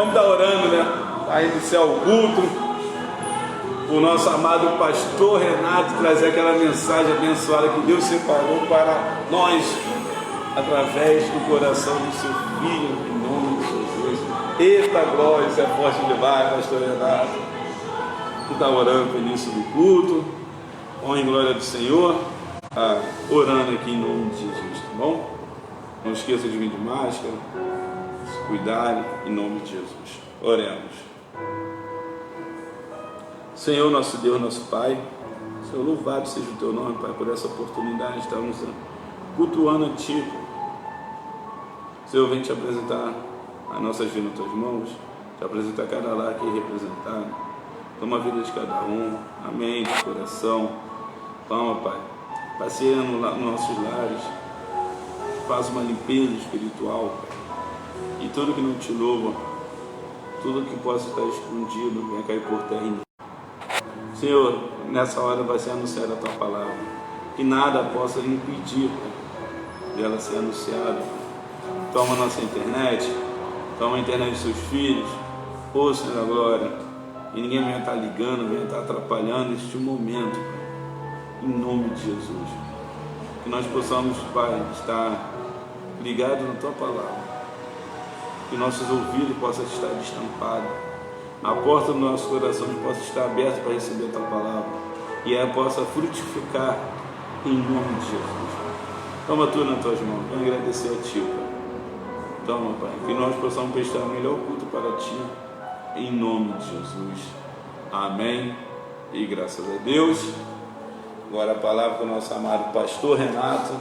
Vamos estar orando, né? Para iniciar o culto. O nosso amado pastor Renato trazer aquela mensagem abençoada que Deus separou para nós através do coração do seu filho, em nome de Jesus. Eita glória, isso é forte demais, pastor Renato. Vamos estar orando para o início do culto. Honra e glória do Senhor. Orando aqui em nome de Jesus, tá bom? Não esqueça de vir de máscara. Se cuidarem em nome de Jesus. Oremos. Senhor, nosso Deus, nosso Pai, Senhor, louvado seja o Teu nome, Pai, por essa oportunidade de estarmos cultuando a Ti. Senhor, vem te apresentar as nossas vidas nas Tuas mãos, te apresentar cada lar aqui representado. Toma a vida de cada um, amém, de coração. Toma, Pai, passeia nos nossos lares, faz uma limpeza espiritual, Pai. E tudo que não te louva, tudo que possa estar escondido, venha cair por terra. Senhor, nessa hora vai ser anunciada a Tua palavra. Que nada possa impedir, Pai, de ela ser anunciada. Toma a nossa internet, toma a internet dos seus filhos. Ô Senhor da glória, e ninguém venha estar ligando, venha estar atrapalhando este momento, Pai. Em nome de Jesus. Que nós possamos, Pai, estar ligados na Tua palavra. Que nossos ouvidos possam estar destampados, a porta do nosso coração possa estar aberta para receber a Tua palavra e ela possa frutificar em nome de Jesus. Toma tudo nas Tuas mãos, vamos agradecer a Ti, Pai. Toma, Pai, que nós possamos prestar o melhor culto para Ti, em nome de Jesus. Amém e graças a Deus. Agora a palavra com o nosso amado pastor Renato,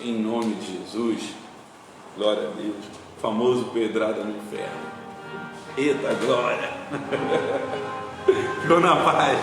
em nome de Jesus. Glória a Deus. Famoso pedrada no inferno. Eita glória. Ficou na paz.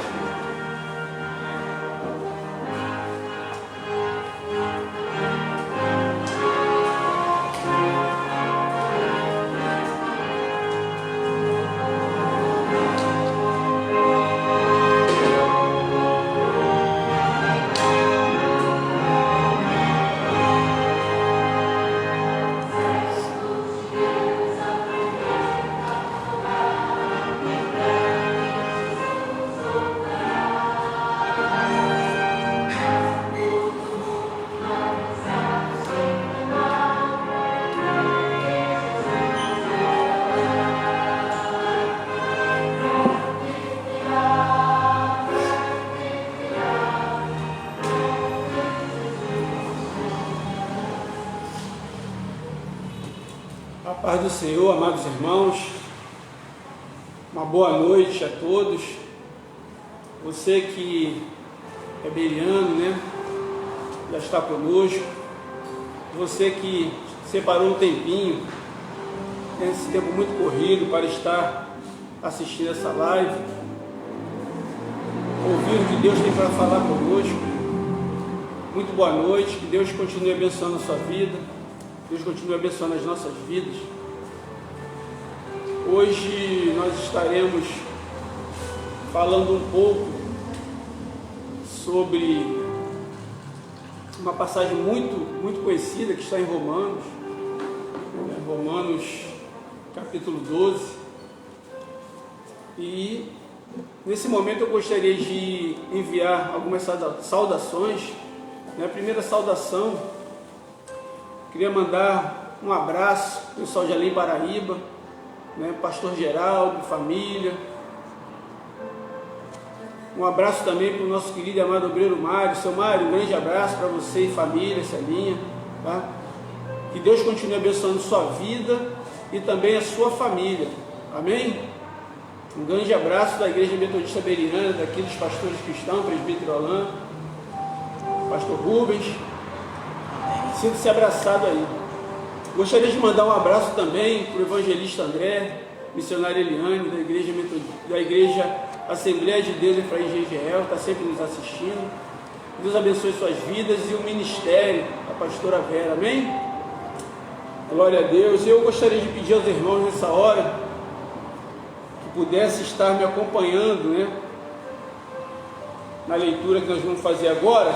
A paz do Senhor, amados irmãos, uma boa noite a todos. Você que é beriano, né, já está conosco. Você que separou um tempinho, nesse tempo muito corrido, para estar assistindo essa live, ouvir o que Deus tem para falar conosco. Muito boa noite, que Deus continue abençoando a sua vida. Deus continue abençoando as nossas vidas. Hoje nós estaremos falando um pouco sobre uma passagem muito conhecida que está em Romanos, Romanos capítulo 12. E nesse momento eu gostaria de enviar algumas saudações. A primeira saudação, queria mandar um abraço ao pessoal de Além Paraíba, Pastor Geraldo, família. Um abraço também para o nosso querido e amado obreiro Mário. Seu Mário, um grande abraço para você e família, Celinha, tá? Que Deus continue abençoando sua vida e também a sua família, amém? Um grande abraço da Igreja Metodista Beriana, daqueles pastores cristãos, presbítero Alain, pastor Rubens. Sinta-se abraçado aí. Gostaria de mandar um abraço também para o evangelista André, missionário Eliane, da igreja Assembleia de Deus Efraim Jegiel, está sempre nos assistindo. Deus abençoe suas vidas e o ministério, a pastora Vera, amém? Glória a Deus. Eu gostaria de pedir aos irmãos nessa hora que pudesse estar me acompanhando, na leitura que nós vamos fazer agora,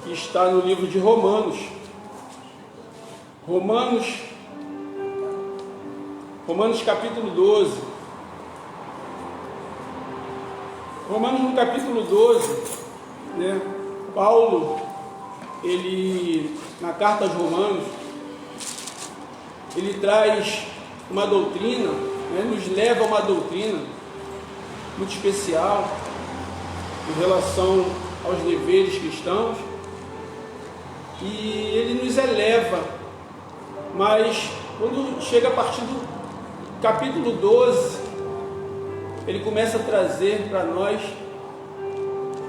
que está no livro de Romanos. Romanos Romanos capítulo 12. Romanos no capítulo 12, né? Paulo, ele, na carta aos Romanos, ele traz uma doutrina, né? Nos leva a uma doutrina muito especial em relação aos deveres cristãos, e ele nos eleva, mas quando chega a partir do capítulo 12, ele começa a trazer para nós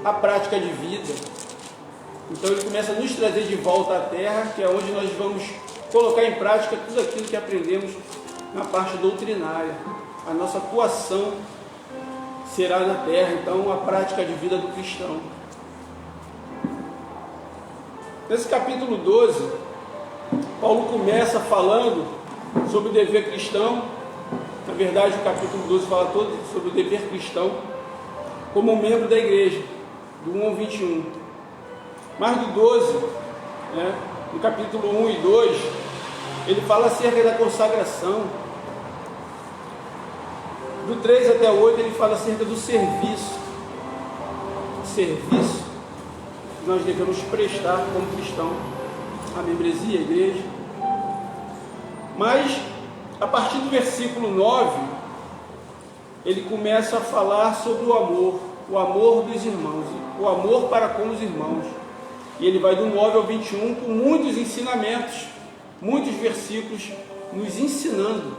a prática de vida. Então ele começa a nos trazer de volta à terra, que é onde nós vamos colocar em prática tudo aquilo que aprendemos na parte doutrinária. A nossa atuação será na terra, então a prática de vida do cristão. Nesse capítulo 12, Paulo começa falando sobre o dever cristão. Na verdade, o capítulo 12 fala todo sobre o dever cristão como membro da igreja, do 1 ao 21. Mas do 12, né, no capítulo 1 e 2, ele fala acerca da consagração. Do 3 até o 8, ele fala acerca do serviço. Serviço que nós devemos prestar como cristão, a membresia, a igreja. Mas, a partir do versículo 9, ele começa a falar sobre o amor dos irmãos, o amor para com os irmãos. E ele vai do 9 ao 21 com muitos ensinamentos, muitos versículos nos ensinando.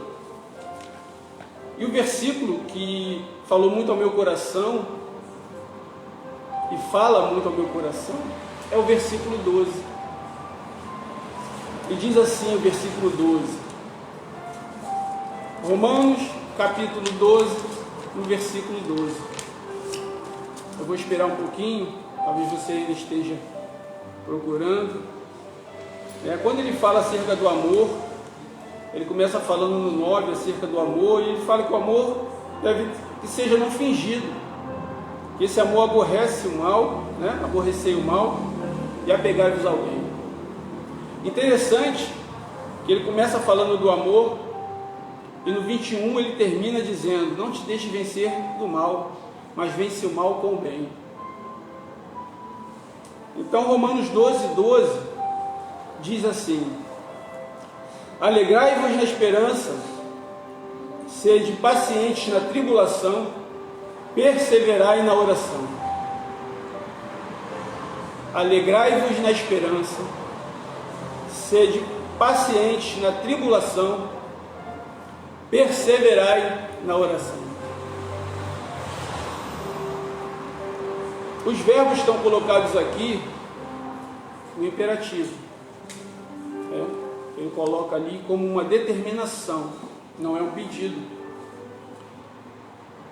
E o versículo que falou muito ao meu coração, e fala muito ao meu coração, é o versículo 12. E diz assim o versículo 12. Romanos, capítulo 12, no versículo 12. Eu vou esperar um pouquinho, talvez você ainda esteja procurando. Quando ele fala acerca do amor, ele começa falando no 9 acerca do amor, e ele fala que o amor deve que seja não fingido, que esse amor aborrece o mal, né? Aborrecei o mal e apegai-vos ao bem. Interessante que ele começa falando do amor, e no 21 ele termina dizendo: não te deixe vencer do mal, mas vence o mal com o bem. Então Romanos 12 diz assim: alegrai-vos na esperança, sede pacientes na tribulação, perseverai na oração. Alegrai-vos na esperança, sede pacientes na tribulação, perseverai na oração. Os verbos estão colocados aqui no imperativo. Ele coloca ali como uma determinação, não é um pedido.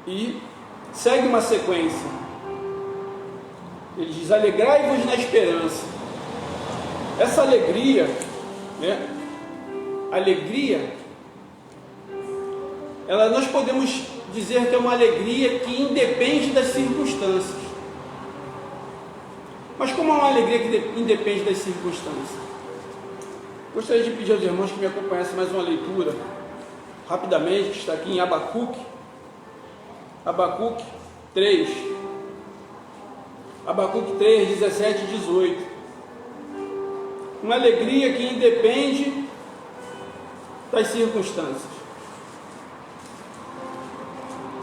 E segue uma sequência. Ele diz: alegrai-vos na esperança. Essa alegria, nós podemos dizer que é uma alegria que independe das circunstâncias. Mas como é uma alegria que independe das circunstâncias? Gostaria de pedir aos irmãos que me acompanhassem mais uma leitura, rapidamente, que está aqui em Abacuque 3. Abacuque 3, 17 e 18. Uma alegria que independe das circunstâncias.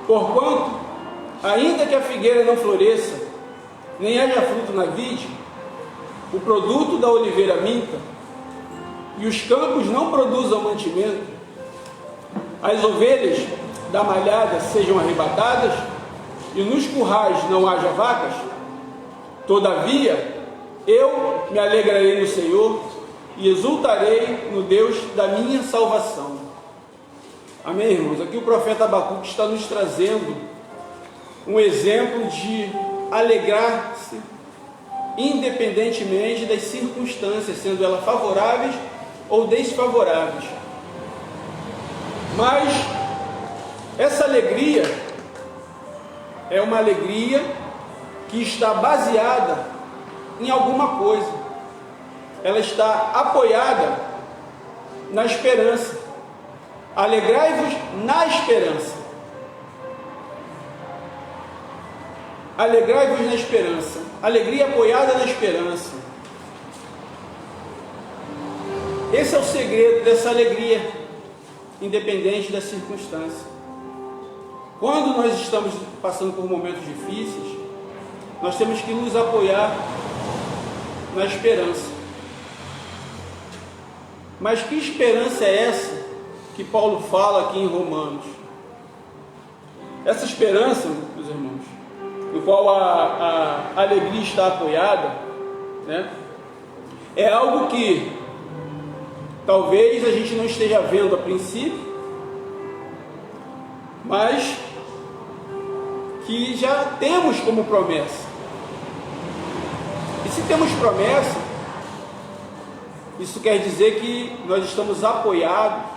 Porquanto, ainda que a figueira não floresça, nem haja fruto na vide, o produto da oliveira minta, e os campos não produzam mantimento, as ovelhas da malhada sejam arrebatadas, e nos currais não haja vacas, todavia eu me alegrarei no Senhor, e exultarei no Deus da minha salvação. Amém, irmãos? Aqui o profeta Abacuque está nos trazendo um exemplo de alegrar-se independentemente das circunstâncias, sendo elas favoráveis ou desfavoráveis. Mas essa alegria é uma alegria que está baseada em alguma coisa. Ela está apoiada na esperança. Alegrai-vos na esperança. Alegrai-vos na esperança. Alegria apoiada na esperança. Esse é o segredo dessa alegria, independente das circunstâncias. Quando nós estamos passando por momentos difíceis, nós temos que nos apoiar na esperança. Mas que esperança é essa que Paulo fala aqui em Romanos? Essa esperança, meus irmãos, no qual a alegria está apoiada, né, é algo que talvez a gente não esteja vendo a princípio, mas que já temos como promessa. E se temos promessa, isso quer dizer que nós estamos apoiados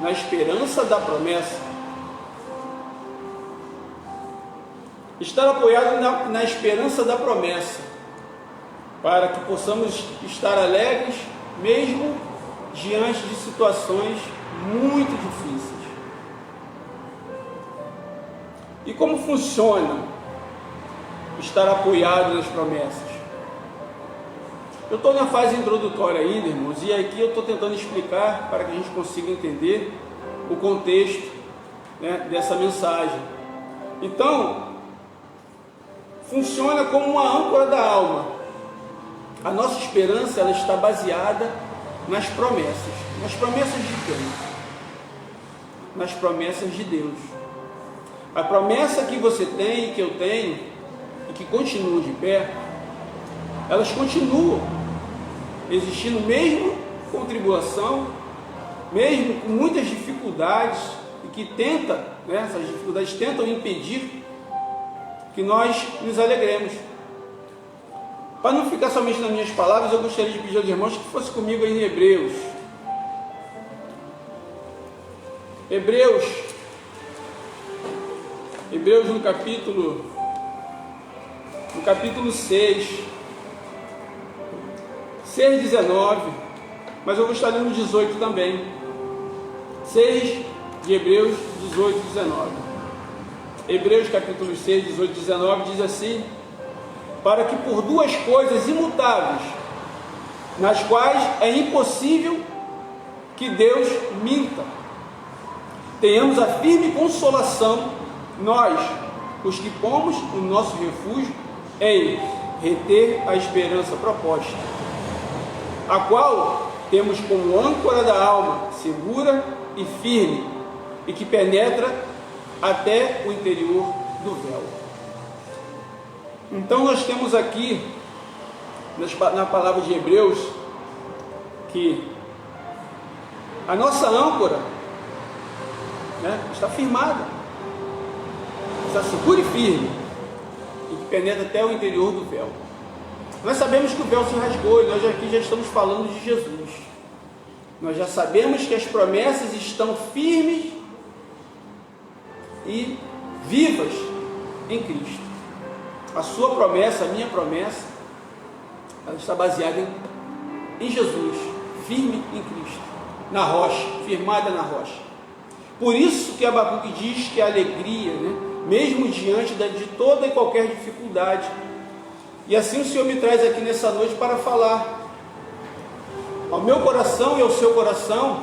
na esperança da promessa. Estar apoiado na esperança da promessa, para que possamos estar alegres, mesmo diante de situações muito difíceis. E como funciona estar apoiado nas promessas? Eu estou na fase introdutória ainda, irmãos, e aqui eu estou tentando explicar para que a gente consiga entender o contexto, né, dessa mensagem. Então, funciona como uma âncora da alma. A nossa esperança, ela está baseada nas promessas. Nas promessas de quem? Nas promessas de Deus. A promessa que você tem e que eu tenho, e que continuam de pé, elas continuam existindo mesmo com tribulação, mesmo com muitas dificuldades, e que essas dificuldades tentam impedir que nós nos alegremos. Para não ficar somente nas minhas palavras, eu gostaria de pedir aos irmãos que fosse comigo aí em Hebreus. Hebreus no capítulo 6, 19, mas eu vou estar lendo 18 também. 6 de Hebreus, 18, 19. Hebreus capítulo 6, 18, 19 diz assim: para que por duas coisas imutáveis, nas quais é impossível que Deus minta, tenhamos a firme consolação, nós, os que pomos o nosso refúgio em reter a esperança proposta, a qual temos como âncora da alma, segura e firme, e que penetra até o interior do véu. Então nós temos aqui, na palavra de Hebreus, que a nossa âncora, né, está firmada, está segura e firme, e que penetra até o interior do véu. Nós sabemos que o véu se rasgou, e nós aqui já estamos falando de Jesus. Nós já sabemos que as promessas estão firmes e vivas em Cristo. A sua promessa, a minha promessa, ela está baseada em Jesus, firme em Cristo, na rocha, firmada na rocha. Por isso que Abacuque diz que a alegria, né, mesmo diante de toda e qualquer dificuldade, e assim o Senhor me traz aqui nessa noite para falar ao meu coração e ao seu coração,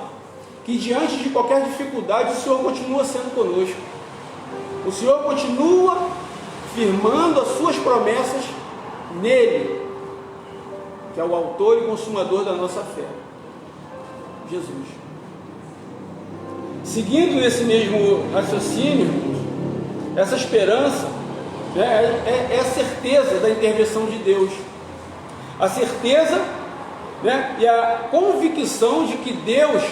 que diante de qualquer dificuldade, o Senhor continua sendo conosco. O Senhor continua firmando as suas promessas nele, que é o autor e consumador da nossa fé, Jesus. Seguindo nesse mesmo raciocínio, essa esperança, né, é a certeza da intervenção de Deus, a certeza, né, e a convicção de que Deus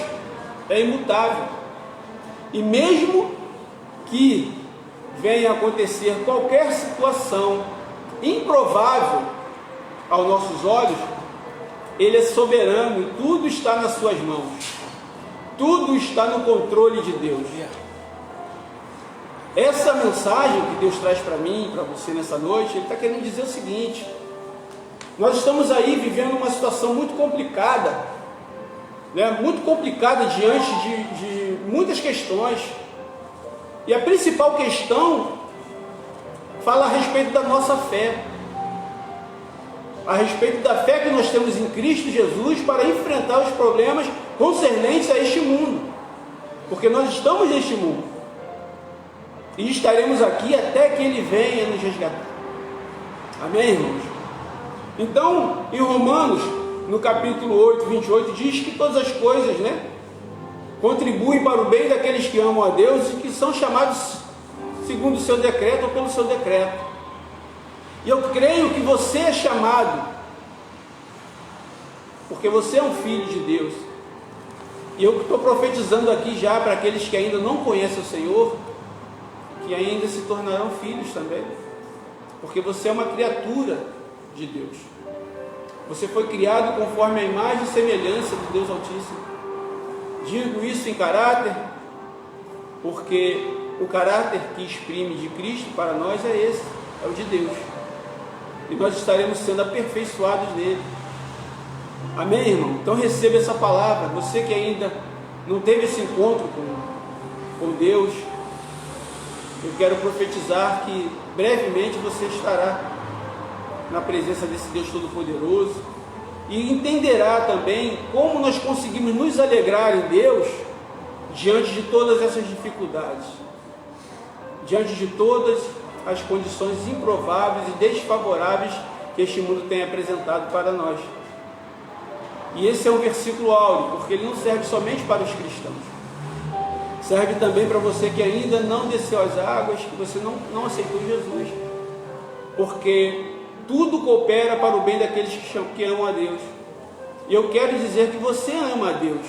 é imutável, e mesmo que venha a acontecer qualquer situação improvável aos nossos olhos, Ele é soberano e tudo está nas suas mãos, tudo está no controle de Deus. Essa mensagem que Deus traz para mim e para você nessa noite, Ele está querendo dizer o seguinte: nós estamos aí vivendo uma situação muito complicada, né, muito complicada diante de muitas questões. E a principal questão fala a respeito da nossa fé, a respeito da fé que nós temos em Cristo Jesus para enfrentar os problemas concernentes a este mundo, porque nós estamos neste mundo e estaremos aqui até que Ele venha nos resgatar. Amém, irmãos? Então, em Romanos, no capítulo 8, 28, diz que todas as coisas, né, contribuem para o bem daqueles que amam a Deus e que são chamados segundo o seu decreto ou pelo seu decreto. E eu creio que você é chamado, porque você é um filho de Deus. E eu estou profetizando aqui já para aqueles que ainda não conhecem o Senhor, que ainda se tornarão filhos também, porque você é uma criatura de Deus. Você foi criado conforme a imagem e semelhança de Deus Altíssimo. Digo isso em caráter, porque o caráter que exprime de Cristo para nós é esse, é o de Deus. E nós estaremos sendo aperfeiçoados nele. Amém, irmão? Então receba essa palavra. Você que ainda não teve esse encontro com Deus, eu quero profetizar que brevemente você estará na presença desse Deus Todo-Poderoso e entenderá também como nós conseguimos nos alegrar em Deus diante de todas essas dificuldades, diante de todas as condições improváveis e desfavoráveis que este mundo tem apresentado para nós. E esse é um versículo áureo, porque ele não serve somente para os cristãos, serve também para você que ainda não desceu as águas, que você não aceitou Jesus, porque tudo coopera para o bem daqueles que amam a Deus. E eu quero dizer que você ama a Deus,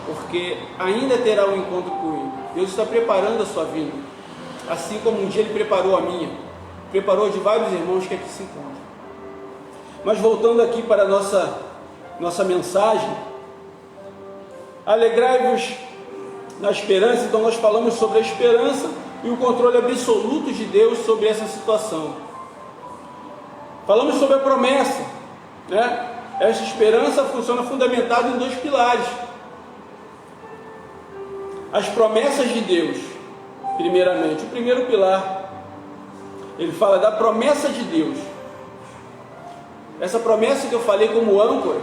porque ainda terá um encontro com Ele. Deus está preparando a sua vinda, assim como um dia Ele preparou a minha, preparou de vários irmãos que aqui se encontram. Mas voltando aqui para a nossa mensagem, alegrai-vos na esperança. Então nós falamos sobre a esperança e o controle absoluto de Deus sobre essa situação. Falamos sobre a promessa, né? Essa esperança funciona fundamentada em 2 pilares. As promessas de Deus, primeiramente. O primeiro pilar, ele fala da promessa de Deus. Essa promessa que eu falei como âncora,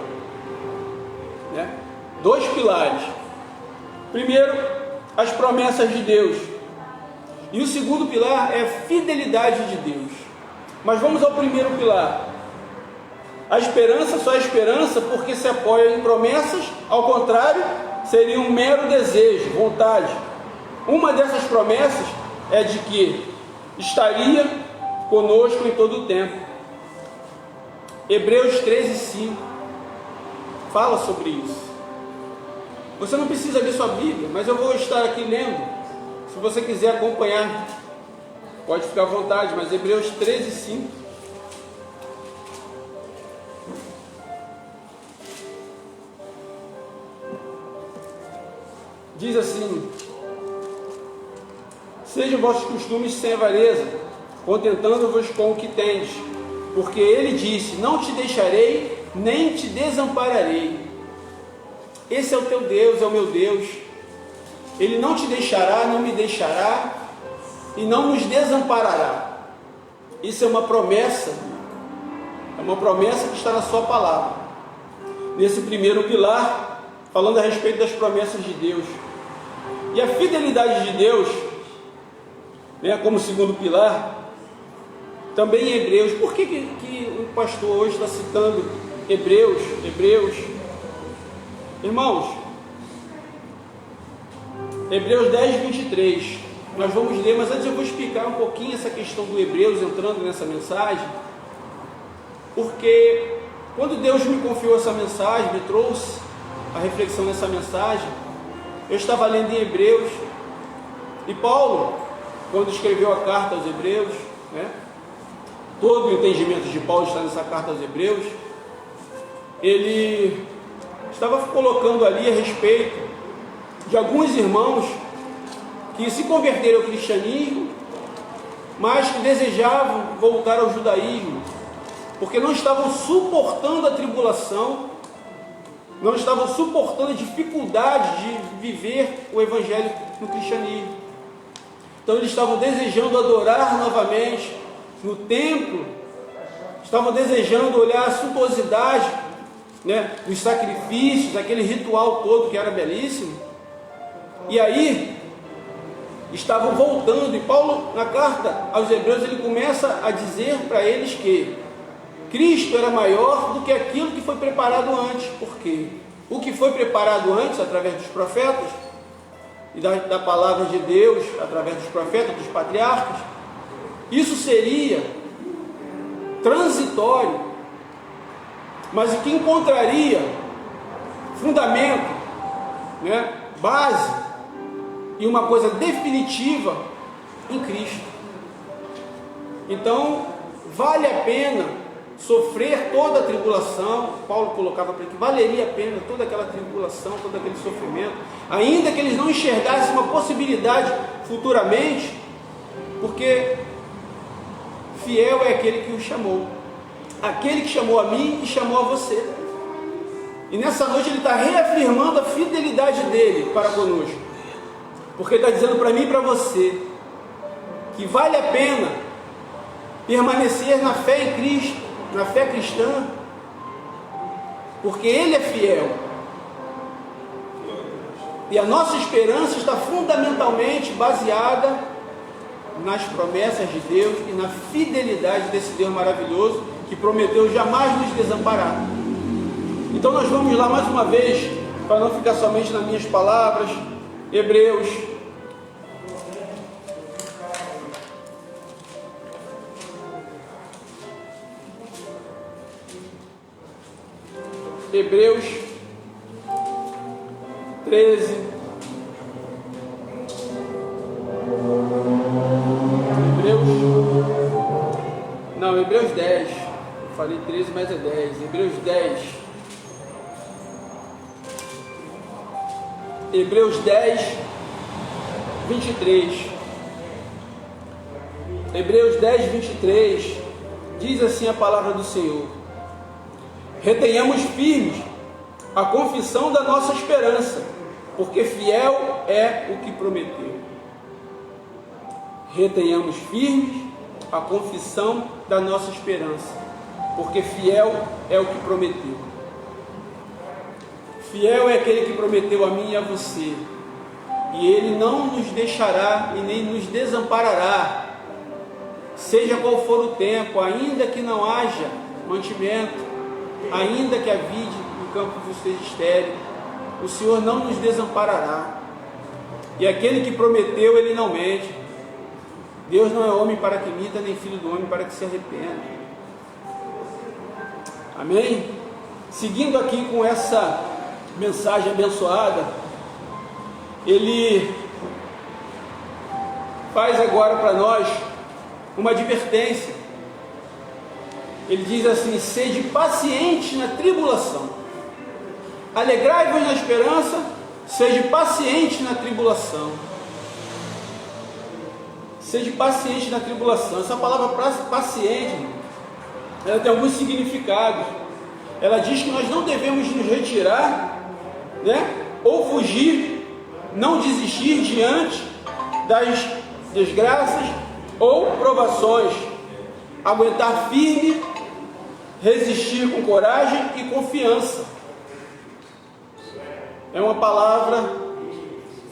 né? 2 pilares. Primeiro, as promessas de Deus. E o segundo pilar é a fidelidade de Deus. Mas vamos ao primeiro pilar. A esperança só é esperança porque se apoia em promessas, ao contrário, seria um mero desejo, vontade. Uma dessas promessas é de que estaria conosco em todo o tempo. Hebreus 13:5 fala sobre isso. Você não precisa ler sua Bíblia, mas eu vou estar aqui lendo. Se você quiser acompanhar, pode ficar à vontade, mas Hebreus 13:5 diz assim: sejam vossos costumes sem avareza, contentando-vos com o que tendes, porque ele disse: não te deixarei, nem te desampararei. Esse é o teu Deus, é o meu Deus. Ele não te deixará, não me deixará e não nos desamparará. Isso é uma promessa que está na sua palavra. Nesse primeiro pilar, falando a respeito das promessas de Deus. E a fidelidade de Deus, né, como segundo pilar, também em Hebreus. Por que o pastor hoje está citando Hebreus? Irmãos, Hebreus 10:23, nós vamos ler, mas antes eu vou explicar um pouquinho essa questão do Hebreus, entrando nessa mensagem, porque quando Deus me confiou essa mensagem, me trouxe a reflexão nessa mensagem, eu estava lendo em Hebreus, e Paulo, quando escreveu a carta aos Hebreus, né, todo o entendimento de Paulo está nessa carta aos Hebreus, ele estava colocando ali a respeito de alguns irmãos que se converteram ao cristianismo, mas que desejavam voltar ao judaísmo, porque não estavam suportando a tribulação não estavam suportando a dificuldade de viver o Evangelho no cristianismo. Então eles estavam desejando adorar novamente no templo, estavam desejando olhar a suntuosidade, né, dos sacrifícios, aquele ritual todo que era belíssimo. E aí estavam voltando, e Paulo, na carta aos Hebreus, ele começa a dizer para eles que Cristo era maior do que aquilo que foi preparado antes. Porque o que foi preparado antes, através dos profetas, e da palavra de Deus, através dos profetas, dos patriarcas, isso seria transitório, mas o que encontraria fundamento, né, base e uma coisa definitiva em Cristo. Então vale a pena sofrer toda a tribulação. Paulo colocava para que valeria a pena toda aquela tribulação, todo aquele sofrimento, ainda que eles não enxergassem uma possibilidade futuramente, porque fiel é aquele que o chamou, aquele que chamou a mim e chamou a você. E nessa noite ele está reafirmando a fidelidade dele para conosco, porque ele está dizendo para mim e para você que vale a pena permanecer na fé em Cristo, na fé cristã, porque Ele é fiel, e a nossa esperança está fundamentalmente baseada nas promessas de Deus e na fidelidade desse Deus maravilhoso que prometeu jamais nos desamparar. Então nós vamos lá mais uma vez, para não ficar somente nas minhas palavras, Hebreus Hebreus 13, Hebreus 10, eu falei 13, mas é 10, Hebreus 10, Hebreus 10, 23, Hebreus 10, 23, diz assim a palavra do Senhor: retenhamos firmes a confissão da nossa esperança, porque fiel é o que prometeu. Retenhamos firmes a confissão da nossa esperança, porque fiel é o que prometeu. Fiel é aquele que prometeu a mim e a você, e Ele não nos deixará e nem nos desamparará, seja qual for o tempo, ainda que não haja mantimento, ainda que a vide no campo esteja estéril, o Senhor não nos desamparará. E aquele que prometeu, Ele não mente. Deus não é homem para que minta, nem filho do homem para que se arrependa. Amém? Seguindo aqui com essa mensagem abençoada, ele faz agora para nós uma advertência. Ele diz assim: sede paciente na tribulação, alegrai-vos na esperança, sede paciente na tribulação. Sede paciente na tribulação. Essa palavra paciente, ela tem alguns significados. Ela diz que nós não devemos nos retirar, né, ou fugir, não desistir diante das desgraças ou provações, aguentar firme, resistir com coragem e confiança. É uma palavra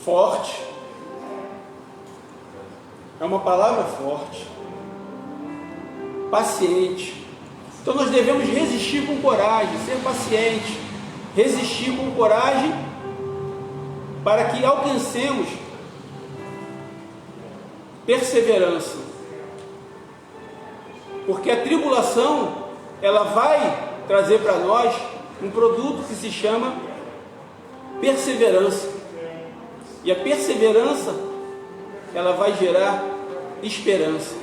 forte. É uma palavra forte. Paciente. Então nós devemos resistir com coragem, ser paciente, resistir com coragem, para que alcancemos perseverança. Porque a tribulação, ela vai trazer para nós um produto que se chama perseverança. E a perseverança, ela vai gerar esperança.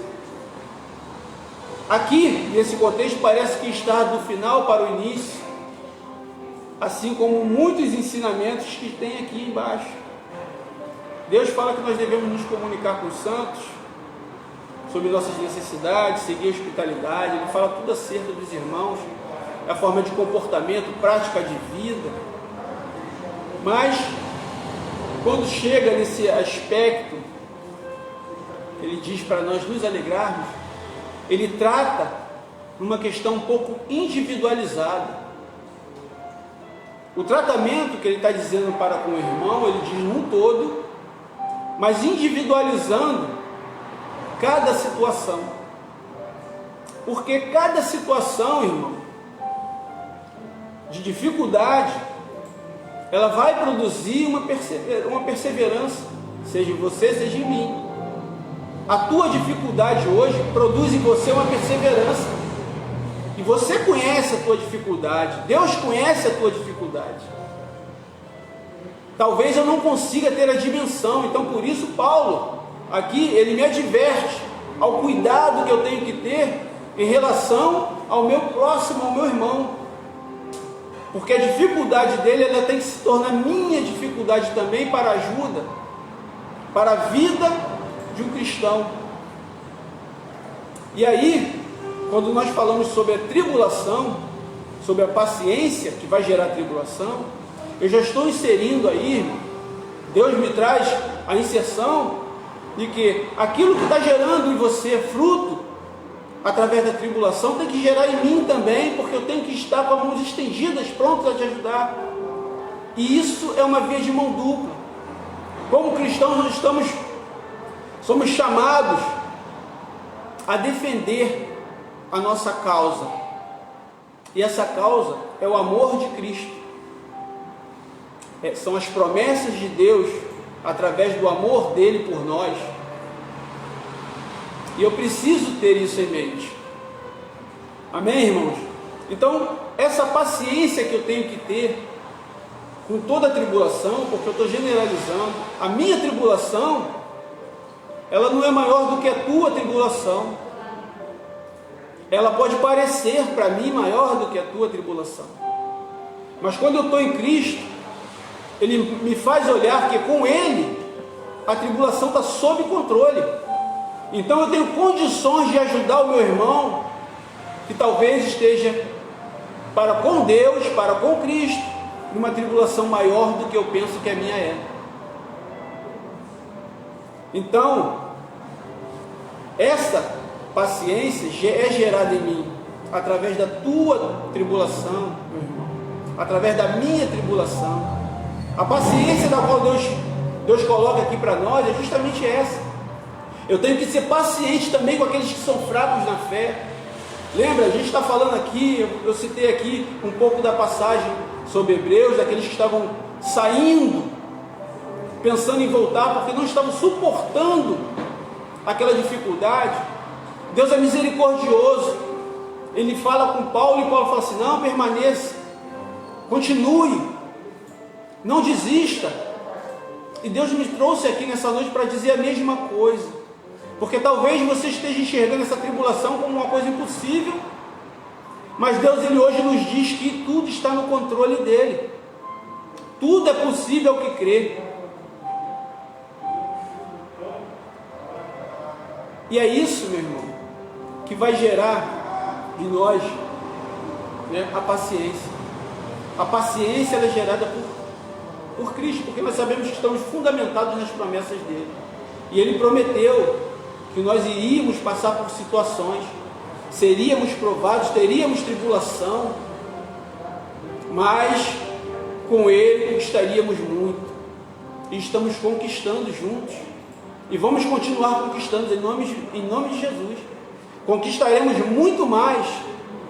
Aqui, nesse contexto, parece que está do final para o início, assim como muitos ensinamentos que tem aqui embaixo. Deus fala que nós devemos nos comunicar com os santos sobre nossas necessidades, seguir a hospitalidade. Ele fala tudo acerca dos irmãos, a forma de comportamento, prática de vida. Mas, quando chega nesse aspecto, ele diz para nós nos alegrarmos, ele trata numa questão um pouco individualizada. O tratamento que ele está dizendo para com o irmão, ele diz num todo, mas individualizando cada situação. Porque cada situação, irmão, de dificuldade, ela vai produzir uma perseverança, seja em você, seja em mim. A tua dificuldade hoje produz em você uma perseverança. E você conhece a tua dificuldade, Deus conhece a tua dificuldade. Talvez eu não consiga ter a dimensão, então por isso Paulo, aqui, ele me adverte ao cuidado que eu tenho que ter em relação ao meu próximo, ao meu irmão. Porque a dificuldade dele, ela tem que se tornar minha dificuldade também para a ajuda, para a vida de um cristão. E aí, quando nós falamos sobre a tribulação, sobre a paciência que vai gerar tribulação, eu já estou inserindo aí, irmão, Deus me traz a inserção de que aquilo que está gerando em você fruto, através da tribulação, tem que gerar em mim também, porque eu tenho que estar com as mãos estendidas, prontos a te ajudar. E isso é uma via de mão dupla. Como cristãos, nós somos chamados a defender a nossa causa, e essa causa é o amor de Cristo, são as promessas de Deus através do amor dele por nós, e eu preciso ter isso em mente. Amém, irmãos? Então, essa paciência que eu tenho que ter com toda a tribulação, porque eu estou generalizando, a minha tribulação, ela não é maior do que a tua tribulação. Ela pode parecer para mim maior do que a tua tribulação, mas quando eu estou em Cristo, Ele me faz olhar que com Ele a tribulação está sob controle. Então eu tenho condições de ajudar o meu irmão que talvez esteja para com Deus, para com Cristo, numa tribulação maior do que eu penso que a minha é. Então, essa paciência é gerada em mim através da tua tribulação, meu irmão, através da minha tribulação. A paciência da qual Deus coloca aqui para nós é justamente essa. Eu tenho que ser paciente também com aqueles que são fracos na fé. Lembra, a gente está falando aqui, eu citei aqui um pouco da passagem sobre Hebreus, daqueles que estavam saindo, pensando em voltar, porque não estavam suportando aquela dificuldade. Deus é misericordioso. Ele fala com Paulo, e Paulo fala assim: não, permaneça, continue, não desista. E Deus me trouxe aqui nessa noite para dizer a mesma coisa, porque talvez você esteja enxergando essa tribulação como uma coisa impossível, mas Deus, Ele hoje nos diz que tudo está no controle dEle. Tudo é possível ao que crê. E é isso, meu irmão, que vai gerar de nós, né, a paciência. A paciência, ela é gerada por Cristo, porque nós sabemos que estamos fundamentados nas promessas dele. E ele prometeu que nós iríamos passar por situações, seríamos provados, teríamos tribulação, mas com ele conquistaríamos muito. E estamos conquistando juntos. E vamos continuar conquistando em nome de Jesus. Conquistaremos muito mais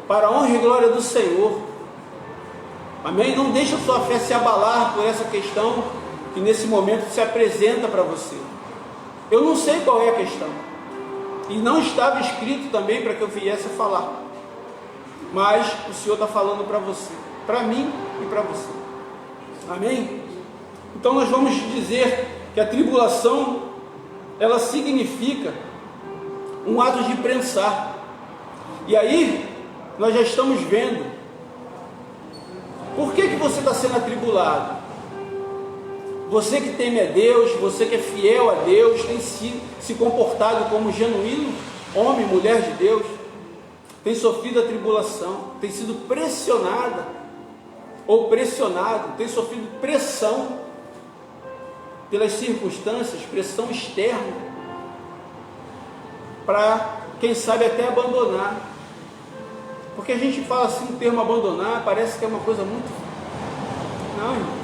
para a honra e glória do Senhor. Amém? Não deixe a sua fé se abalar por essa questão que nesse momento se apresenta para você. Eu não sei qual é a questão, e não estava escrito também para que eu viesse a falar, mas o Senhor está falando para você, para mim e para você. Amém? Então nós vamos dizer que a tribulação, ela significa um ato de prensar. E aí nós já estamos vendo por que você está sendo atribulado. Você que teme a Deus, você que é fiel a Deus, tem se comportado como genuíno homem, mulher de Deus, tem sofrido a tribulação, tem sido pressionada, ou pressionado, tem sofrido pressão pelas circunstâncias, pressão externa, para, quem sabe, até abandonar. Porque a gente fala assim, o termo abandonar, parece que é uma coisa muito... Não, irmão.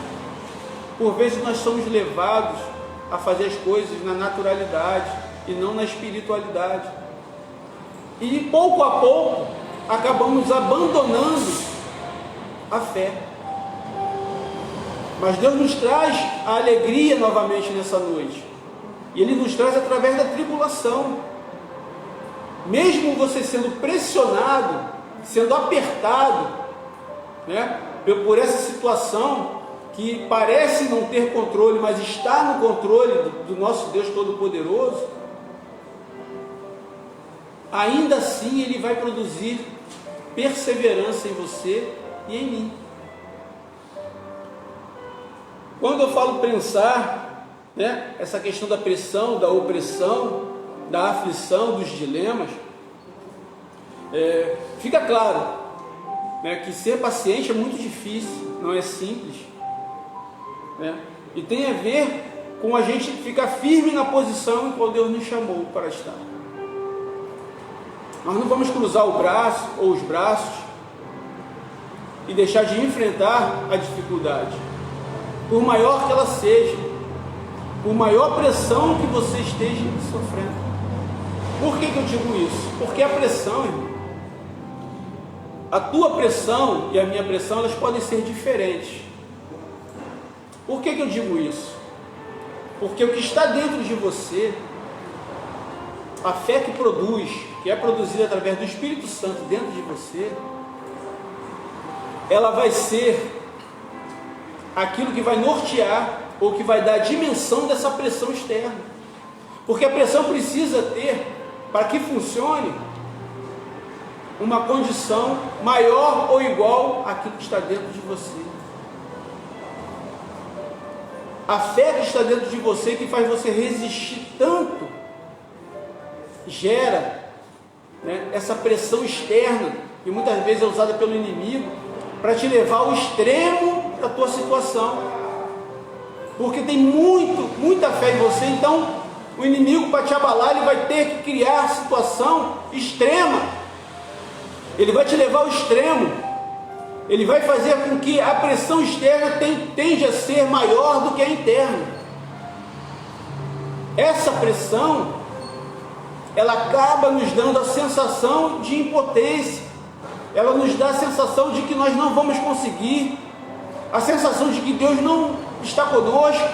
Por vezes nós somos levados a fazer as coisas na naturalidade e não na espiritualidade. E pouco a pouco acabamos abandonando a fé. Mas Deus nos traz a alegria novamente nessa noite. E Ele nos traz através da tribulação. Mesmo você sendo pressionado, sendo apertado, né, por essa situação que parece não ter controle, mas está no controle do nosso Deus Todo-Poderoso, ainda assim Ele vai produzir perseverança em você e em mim. Quando eu falo pensar, né, essa questão da pressão, da opressão, da aflição, dos dilemas, fica claro, né, que ser paciente é muito difícil, não é simples, né, e tem a ver com a gente ficar firme na posição em qual Deus nos chamou para estar. Nós não vamos cruzar o braço ou os braços e deixar de enfrentar a dificuldade, por maior que ela seja, por maior pressão que você esteja sofrendo. Por que eu digo isso? Porque a pressão, irmão, a tua pressão e a minha pressão, elas podem ser diferentes. Por que eu digo isso? Porque o que está dentro de você, a fé que produz, que é produzida através do Espírito Santo dentro de você, ela vai ser aquilo que vai nortear ou que vai dar a dimensão dessa pressão externa. Porque a pressão precisa ter, para que funcione, uma condição maior ou igual àquilo que está dentro de você. A fé que está dentro de você, que faz você resistir tanto, gera, né, essa pressão externa, que muitas vezes é usada pelo inimigo, para te levar ao extremo da tua situação. Porque tem muita fé em você, então o inimigo, para te abalar, ele vai ter que criar situação extrema. Ele vai te levar ao extremo. Ele vai fazer com que a pressão externa tende a ser maior do que a interna. Essa pressão, ela acaba nos dando a sensação de impotência. Ela nos dá a sensação de que nós não vamos conseguir, a sensação de que Deus não está conosco,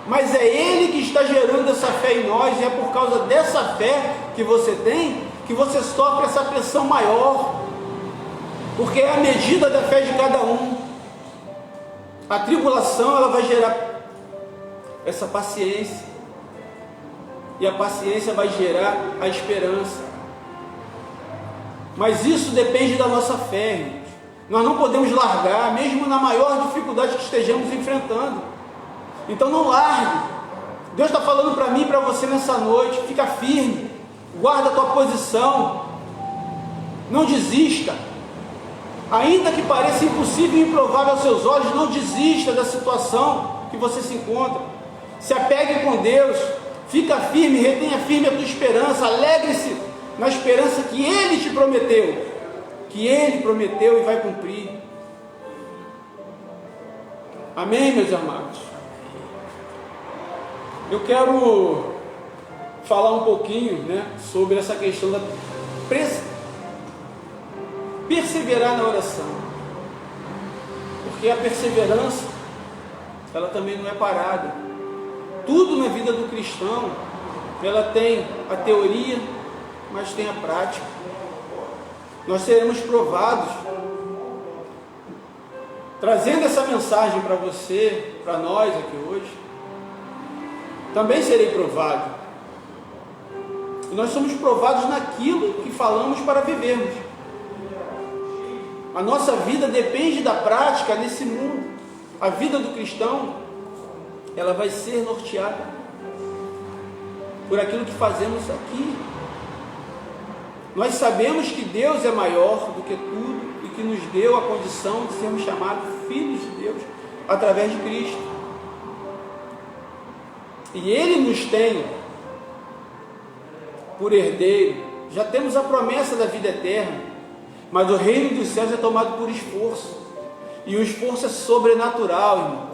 mas é Ele que está gerando essa fé em nós, e é por causa dessa fé que você tem, que você sofre essa pressão maior, porque é a medida da fé de cada um. A tribulação, ela vai gerar essa paciência, e a paciência vai gerar a esperança. Mas isso depende da nossa fé, irmãos. Nós não podemos largar, mesmo na maior dificuldade que estejamos enfrentando. Então não largue. Deus está falando para mim e para você nessa noite. Fica firme, guarda a tua posição, não desista. Ainda que pareça impossível e improvável aos seus olhos, não desista da situação que você se encontra. Se apegue com Deus, fica firme, retenha firme a tua esperança, alegre-se na esperança que Ele te prometeu, que Ele prometeu e vai cumprir. Amém, meus amados? Eu quero falar um pouquinho, né, sobre essa questão da perseverar na oração, porque a perseverança, ela também não é parada. Tudo na vida do cristão, ela tem a teoria, mas tem a prática. Nós seremos provados. Trazendo essa mensagem para você, para nós aqui hoje, também serei provado. E nós somos provados naquilo que falamos para vivermos. A nossa vida depende da prática nesse mundo. A vida do cristão, ela vai ser norteada por aquilo que fazemos aqui. Nós sabemos que Deus é maior do que tudo e que nos deu a condição de sermos chamados filhos de Deus através de Cristo. E Ele nos tem por herdeiro. Já temos a promessa da vida eterna, mas o reino dos céus é tomado por esforço, e o esforço é sobrenatural, irmão.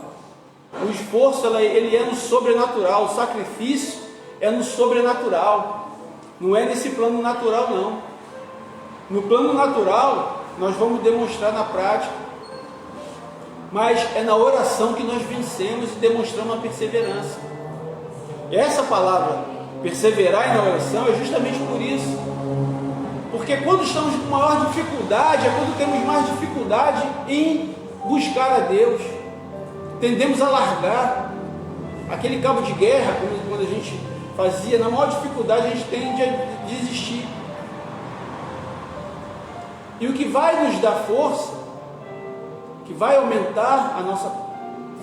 O esforço ele é no sobrenatural, o sacrifício é no sobrenatural, não é nesse plano natural não. No plano natural nós vamos demonstrar na prática, mas é na oração que nós vencemos e demonstramos a perseverança. Essa palavra, perseverar na oração, é justamente por isso. Porque quando estamos com maior dificuldade, é quando temos mais dificuldade em buscar a Deus. Tendemos a largar aquele cabo de guerra, quando a gente fazia, na maior dificuldade a gente tende a desistir. E o que vai nos dar força, que vai aumentar a nossa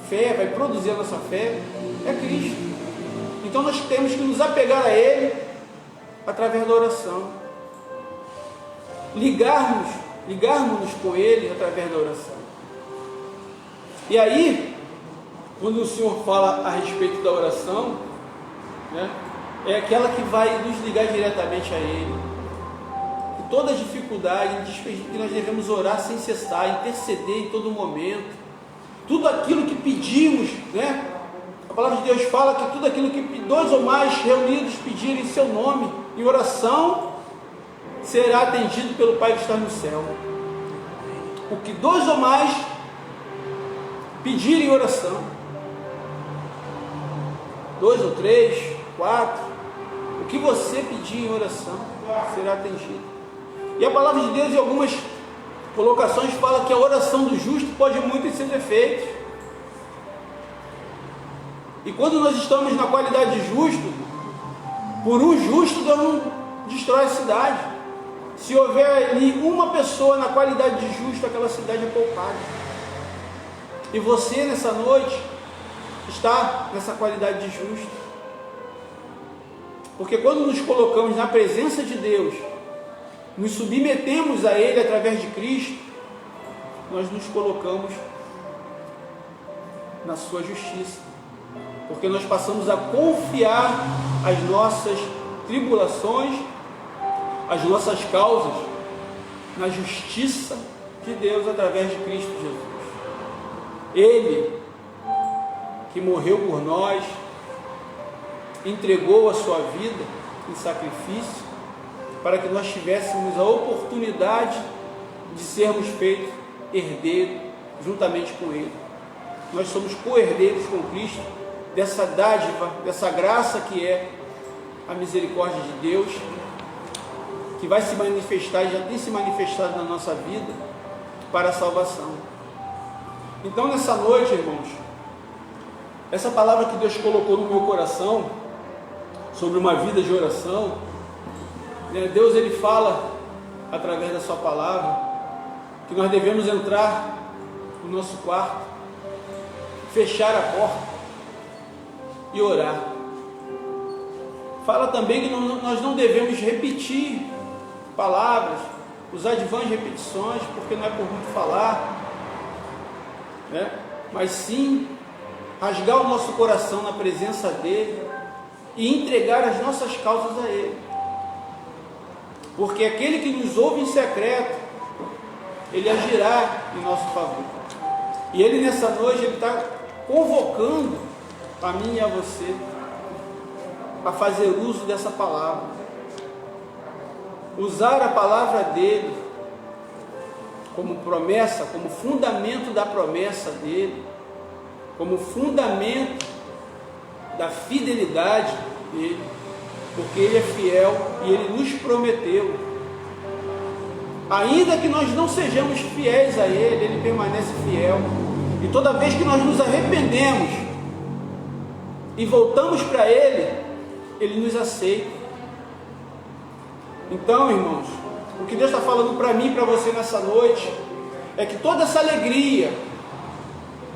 fé, vai produzir a nossa fé, é Cristo. Então nós temos que nos apegar a Ele através da oração, ligarmos-nos com Ele através da oração. E aí, quando o Senhor fala a respeito da oração, né, é aquela que vai nos ligar diretamente a Ele. E toda dificuldade diz que nós devemos orar sem cessar, interceder em todo momento. Tudo aquilo que pedimos, né? A palavra de Deus fala que tudo aquilo que dois ou mais reunidos pedirem em seu nome, em oração, será atendido pelo Pai que está no céu. O que dois ou mais pedirem em oração, 2 ou 3, 4, o que você pedir em oração será atendido. E a palavra de Deus, em algumas colocações, fala que a oração do justo pode muito em seus efeitos. E quando nós estamos na qualidade de justo, por um justo Deus não destrói a cidade. Se houver ali uma pessoa na qualidade de justo, aquela cidade é poupada. E você nessa noite está nessa qualidade de justo. Porque quando nos colocamos na presença de Deus, nos submetemos a Ele através de Cristo, nós nos colocamos na sua justiça. Porque nós passamos a confiar as nossas tribulações, as nossas causas, na justiça de Deus através de Cristo Jesus. Ele, que morreu por nós, entregou a sua vida em sacrifício, para que nós tivéssemos a oportunidade de sermos feitos herdeiros juntamente com Ele. Nós somos co-herdeiros com Cristo, dessa dádiva, dessa graça que é a misericórdia de Deus, que vai se manifestar e já tem se manifestado na nossa vida para a salvação. Então nessa noite, irmãos, essa palavra que Deus colocou no meu coração sobre uma vida de oração, né, Deus ele fala através da sua palavra que nós devemos entrar no nosso quarto, fechar a porta e orar. Fala também que nós não devemos repetir palavras, usar de vãs repetições, porque não é por muito falar, né? Mas sim rasgar o nosso coração na presença dele e entregar as nossas causas a ele, porque aquele que nos ouve em secreto, ele agirá em nosso favor. E ele nessa noite ele está convocando a mim e a você a fazer uso dessa palavra, usar a palavra dele como promessa, como fundamento da promessa dele, como fundamento da fidelidade dele, porque ele é fiel e ele nos prometeu. Ainda que nós não sejamos fiéis a ele, ele permanece fiel. E toda vez que nós nos arrependemos e voltamos para ele, ele nos aceita. Então, irmãos, o que Deus está falando para mim e para você nessa noite é que toda essa alegria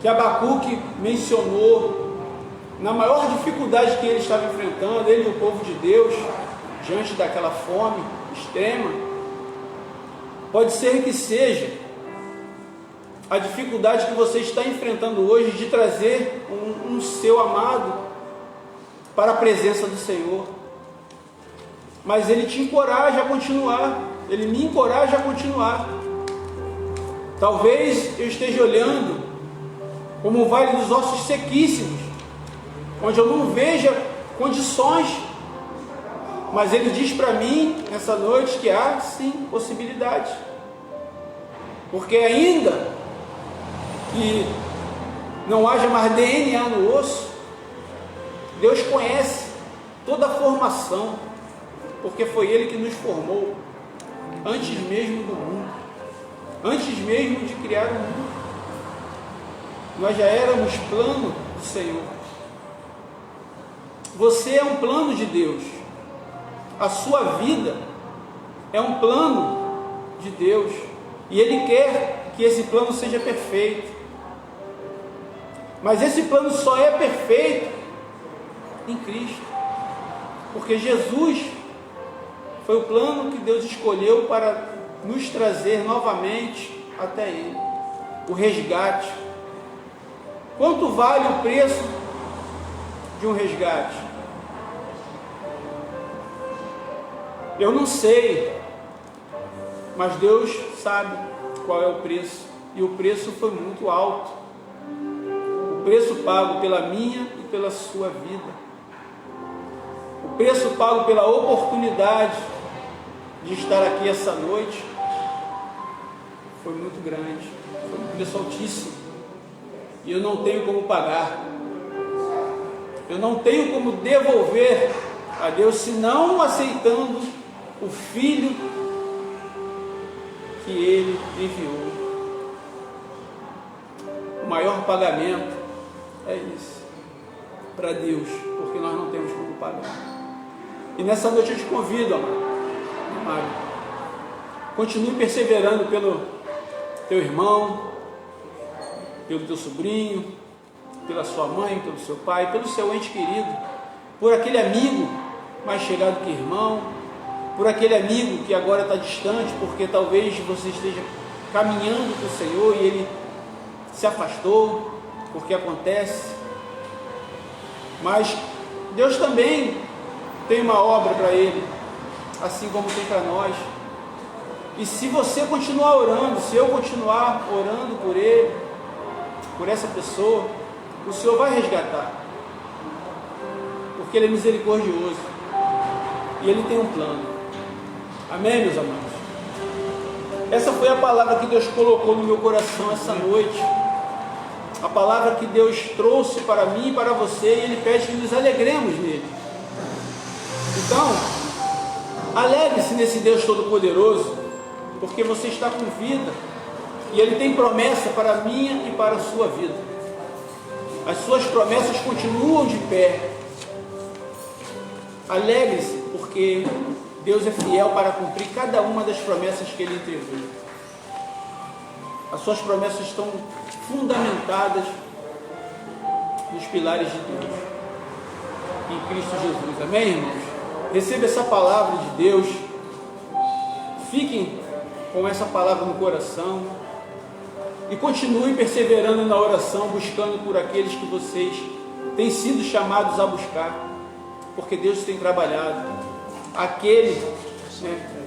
que Abacuque mencionou, na maior dificuldade que ele estava enfrentando, ele e o povo de Deus, diante daquela fome extrema, pode ser que seja a dificuldade que você está enfrentando hoje de trazer um seu amado para a presença do Senhor. Mas Ele te encoraja a continuar, Ele me encoraja a continuar. Talvez eu esteja olhando como um vale dos ossos sequíssimos, onde eu não veja condições, mas Ele diz para mim nessa noite que há sim possibilidade, porque ainda que não haja mais DNA no osso, Deus conhece toda a formação, porque foi Ele que nos formou antes mesmo do mundo, antes mesmo de criar o mundo. Nós já éramos plano do Senhor. Você é um plano de Deus. A sua vida é um plano de Deus. E Ele quer que esse plano seja perfeito. Mas esse plano só é perfeito em Cristo. Porque Jesus foi o plano que Deus escolheu para nos trazer novamente até Ele. O resgate. Quanto vale o preço de um resgate? Eu não sei, mas Deus sabe qual é o preço, e o preço foi muito alto. O preço pago pela minha e pela sua vida. O preço pago pela oportunidade de estar aqui essa noite foi muito grande, foi um preço altíssimo. E eu não tenho como pagar, eu não tenho como devolver a Deus, senão aceitando o Filho que Ele enviou. O maior pagamento é isso, para Deus, porque nós não temos como pagar. E nessa noite eu te convido, amado, continue perseverando pelo teu irmão, pelo teu sobrinho, pela sua mãe, pelo seu pai, pelo seu ente querido, por aquele amigo mais chegado que irmão, por aquele amigo que agora está distante, porque talvez você esteja caminhando com o Senhor e ele se afastou, porque acontece. Mas Deus também tem uma obra para ele, assim como tem para nós. E se você continuar orando, se eu continuar orando por ele, por essa pessoa, o Senhor vai resgatar, porque Ele é misericordioso e Ele tem um plano. Amém, meus amados? Essa foi a palavra que Deus colocou no meu coração essa noite, a palavra que Deus trouxe para mim e para você, e Ele pede que nos alegremos nele. Então, alegre-se nesse Deus Todo-Poderoso, porque você está com vida, e Ele tem promessa para a minha e para a sua vida. As suas promessas continuam de pé. Alegre-se, porque Deus é fiel para cumprir cada uma das promessas que Ele entregou. As suas promessas estão fundamentadas nos pilares de Deus, em Cristo Jesus. Amém, irmãos? Receba essa palavra de Deus. Fiquem com essa palavra no coração. E continue perseverando na oração, buscando por aqueles que vocês têm sido chamados a buscar, porque Deus tem trabalhado. Aquele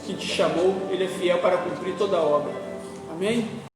que te chamou, Ele é fiel para cumprir toda a obra. Amém?